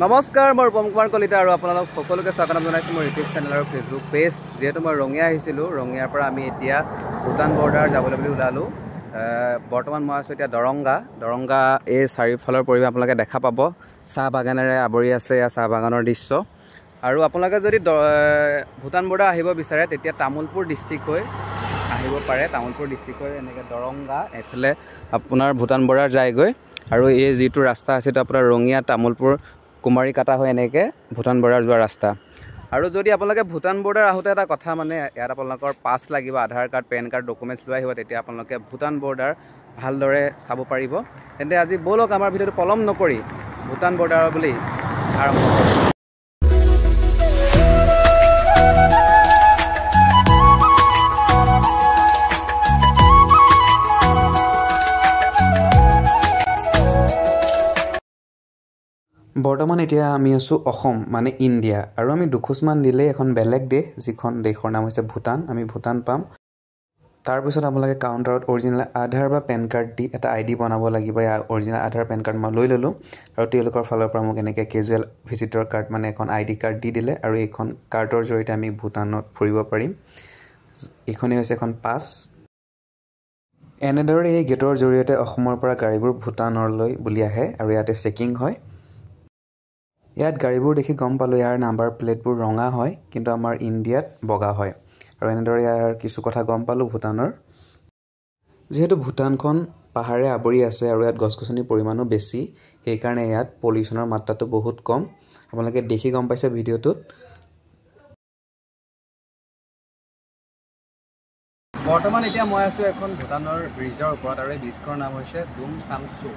নমস্কাৰ মই ৰূপম কুমাৰ কলিতা আৰু আপোনালোক সকলোকে স্বাগতম জনাইছোঁ মোৰ ইউটিউব চেনেল আৰু ফেচবুক পেজ যেহেতু মই ৰঙিয়া আহিছিলোঁ ৰঙিয়াৰ পৰা আমি এতিয়া ভূটান বৰ্ডাৰ যাবলৈ বুলি ওলালোঁ বৰ্তমান মই আছোঁ এতিয়া দৰংগা এই চাৰিওফালৰ পৰিৱেশ আপোনালোকে দেখা পাব চাহ বাগানেৰে আৱৰি আছে এয়া চাহ বাগানৰ দৃশ্য আৰু আপোনালোকে যদি ভূটান বৰ্ডাৰ আহিব বিচাৰে তেতিয়া তামোলপুৰ ডিষ্ট্ৰিক্ট হৈ আহিব পাৰে তামোলপুৰ ডিষ্ট্ৰিক্ট হৈ এনেকৈ দৰংগা এফালে আপোনাৰ ভূটান বৰ্ডাৰ যায়গৈ আৰু এই যিটো ৰাস্তা আছে সেইটো আপোনাৰ ৰঙিয়া তামোলপুৰ কুমাৰী কাটা হৈ এনেকৈ ভূটান বৰ্ডাৰ যোৱা ৰাস্তা আৰু যদি আপোনালোকে ভূটান বৰ্ডাৰ আহোঁতে এটা কথা মানে ইয়াত আপোনালোকৰ পাছ লাগিব আধাৰ কাৰ্ড পেন কাৰ্ড ডকুমেণ্টছ লৈ আহিব তেতিয়া আপোনালোকে ভূটান বৰ্ডাৰ ভালদৰে চাব পাৰিব তেন্তে আজি ব'লক আমাৰ ভিডিঅ'টো পলম নকৰি ভূটান বৰ্ডাৰৰ বুলি আৰম্ভ কৰোঁ বৰ্তমান এতিয়া আমি আছোঁ অসম মানে ইণ্ডিয়া আৰু আমি দুখোজমান দিলেই এখন বেলেগ দেশ যিখন দেশৰ নাম হৈছে ভূটান আমি ভূটান পাম তাৰপিছত আপোনালোকে কাউণ্টাৰত অৰিজিনেল আধাৰ বা পেন কাৰ্ড দি এটা ID বনাব লাগিব অৰিজিনেল আধাৰ পেন কাৰ্ড মই লৈ ল'লোঁ আৰু তেওঁলোকৰ ফালৰ পৰা মোক এনেকৈ কেজুৱেল ভিজিটৰ কাৰ্ড মানে এখন ID কাৰ্ড দি দিলে আৰু এইখন কাৰ্ডৰ জৰিয়তে আমি ভূটানত ফুৰিব পাৰিম এইখনেই হৈছে এখন পাছ এনেদৰে এই গেটৰ জৰিয়তে অসমৰ পৰা গাড়ীবোৰ ভূটানলৈ বুলি আহে আৰু ইয়াতে চেকিং হয় ইয়াত গাড়ীবোৰ দেখি গম পালোঁ ইয়াৰ নাম্বাৰ প্লেটবোৰ ৰঙা হয় কিন্তু আমাৰ ইণ্ডিয়াত বগা হয় আৰু এনেদৰে ইয়াৰ কিছু কথা গম পালোঁ ভূটানৰ যিহেতু ভূটানখন পাহাৰে আৱৰি আছে আৰু ইয়াত গছ-গছনিৰ পৰিমাণো বেছি সেইকাৰণে ইয়াত পলিউশ্যনৰ মাত্ৰাটো বহুত কম আপোনালোকে দেখি গম পাইছে ভিডিঅ'টোত বৰ্তমান এতিয়া মই আছোঁ এখন ভূটানৰ ব্ৰিজৰ ওপৰত আৰু এই ব্ৰিজখনৰ নাম হৈছে ডুম চামচু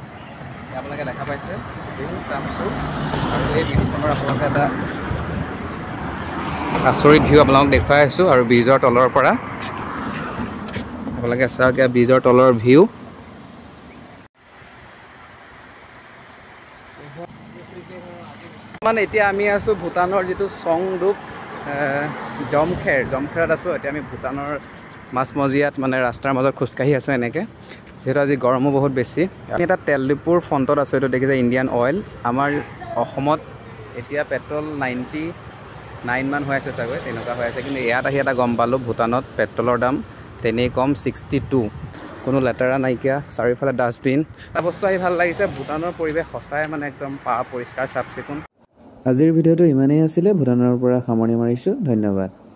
আপোনালোকে দেখা পাইছে ডুম চামচু আৰু এই ব্ৰিজখনৰ আপোনালোকে এটা আচৰিত ভিউ আপোনালোকক দেখুৱাই আছোঁ আৰু ব্ৰিজৰ তলৰ পৰা আপোনালোকে চাওক এতিয়া ব্ৰিজৰ তলৰ ভিউ মানে এতিয়া আমি আছোঁ ভূটানৰ যিটো চংডুপ জমখেৰত আছোঁ এতিয়া আমি ভূটানৰ মাজমজিয়াত মানে ৰাস্তাৰ মাজত খোজকাঢ়ি আছোঁ এনেকৈ যিহেতু আজি গৰমো বহুত বেছি আমি এটা তেল ডিপুৰ ফ্ৰণ্টত আছোঁ এইটো দেখিছে ইণ্ডিয়ান অইল আমাৰ অসমত এতিয়া পেট্ৰল 99 মান হৈ আছে চাগৈ তেনেকুৱা হৈ আছে কিন্তু ইয়াত আহি এটা গম পালোঁ ভূটানত পেট্ৰলৰ দাম তেনেই কম 62 কোনো লেতেৰা নাইকিয়া চাৰিওফালে ডাষ্টবিন এটা বস্তু আহি ভাল লাগিছে ভূটানৰ পৰিৱেশ সঁচাই মানে একদম পৰিষ্কাৰ চাফ চিকুণ আজিৰ ভিডিঅ'টো ইমানেই আছিলে ভূটানৰ পৰা সামৰণি মাৰিছোঁ ধন্যবাদ